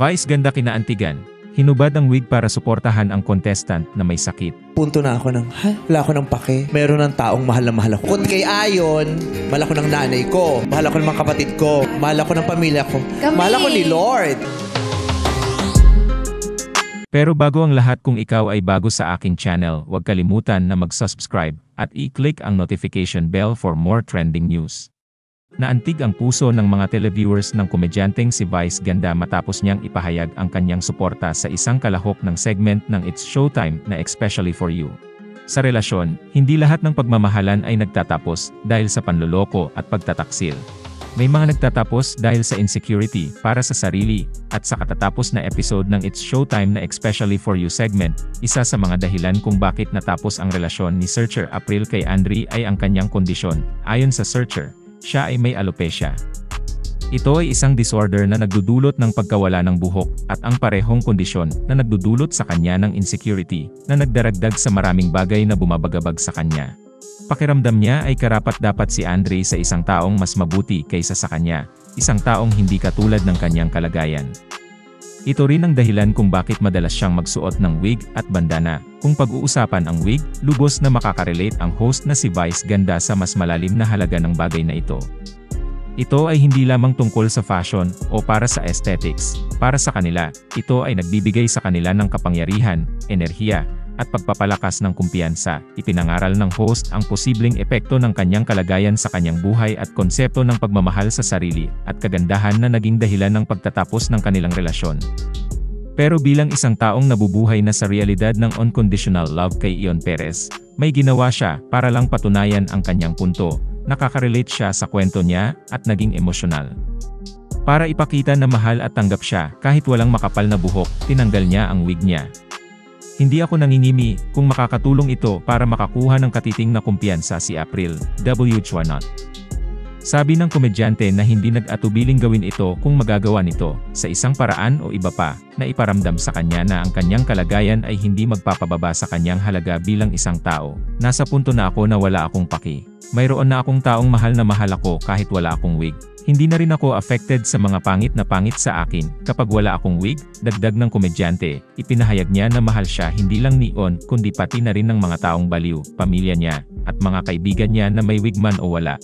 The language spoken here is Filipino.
Vice ganda kinaantigan. Hinubad ang wig para suportahan ang contestant na may sakit. Punto na ako ng, wala ako ng pake. Meron ng taong mahal na mahal ako. Kung kay Ayon, mahal ako ng nanay ko. Mahal ako ng mga kapatid ko. Mahal ako ng pamilya ko. Mahal ako ni Lord. Pero bago ang lahat, kung ikaw ay bago sa aking channel, huwag kalimutan na mag-subscribe at i-click ang notification bell for more trending news. Naantig ang puso ng mga televiewers ng komedyanteng si Vice Ganda matapos niyang ipahayag ang kanyang suporta sa isang kalahok ng segment ng It's Showtime na Especially for You. Sa relasyon, hindi lahat ng pagmamahalan ay nagtatapos dahil sa panloloko at pagtataksil. May mga nagtatapos dahil sa insecurity para sa sarili, at sa katatapos na episode ng It's Showtime na Especially for You segment, isa sa mga dahilan kung bakit natapos ang relasyon ni Searcher April kay Andre ay ang kanyang kondisyon. Ayon sa Searcher, siya ay may alopecia. Ito ay isang disorder na nagdudulot ng pagkawala ng buhok, at ang parehong kondisyon na nagdudulot sa kanya ng insecurity, na nagdaragdag sa maraming bagay na bumabagabag sa kanya. Pakiramdam niya ay karapat-dapat si Andre sa isang taong mas mabuti kaysa sa kanya, isang taong hindi katulad ng kanyang kalagayan. Ito rin ang dahilan kung bakit madalas siyang magsuot ng wig at bandana. Kung pag-uusapan ang wig, lubos na makakarelate ang host na si Vice Ganda sa mas malalim na halaga ng bagay na ito. Ito ay hindi lamang tungkol sa fashion o para sa aesthetics. Para sa kanila, ito ay nagbibigay sa kanila ng kapangyarihan, enerhiya, at pagpapalakas ng kumpiyansa. Ipinangaral ng host ang posibleng epekto ng kanyang kalagayan sa kanyang buhay at konsepto ng pagmamahal sa sarili at kagandahan na naging dahilan ng pagtatapos ng kanilang relasyon. Pero bilang isang taong nabubuhay na sa realidad ng unconditional love kay Ion Perez, may ginawa siya para lang patunayan ang kanyang punto. Nakaka-relate siya sa kwento niya at naging emosyonal. Para ipakita na mahal at tanggap siya kahit walang makapal na buhok, tinanggal niya ang wig niya. Hindi ako nangingimi kung makakatulong ito para makakuha ng katiting na kumpiyansa si April, why not? Sabi ng komedyante na hindi nag-atubiling gawin ito kung magagawa nito, sa isang paraan o iba pa, na iparamdam sa kanya na ang kanyang kalagayan ay hindi magpapababa sa kanyang halaga bilang isang tao. Nasa punto na ako na wala akong paki. Mayroon na akong taong mahal na mahal ako kahit wala akong wig. Hindi na rin ako affected sa mga pangit na pangit sa akin kapag wala akong wig, dagdag ng komedyante. Ipinahayag niya na mahal siya hindi lang ni On kundi pati na rin ng mga taong baliw, pamilya niya, at mga kaibigan niya na may wig man o wala.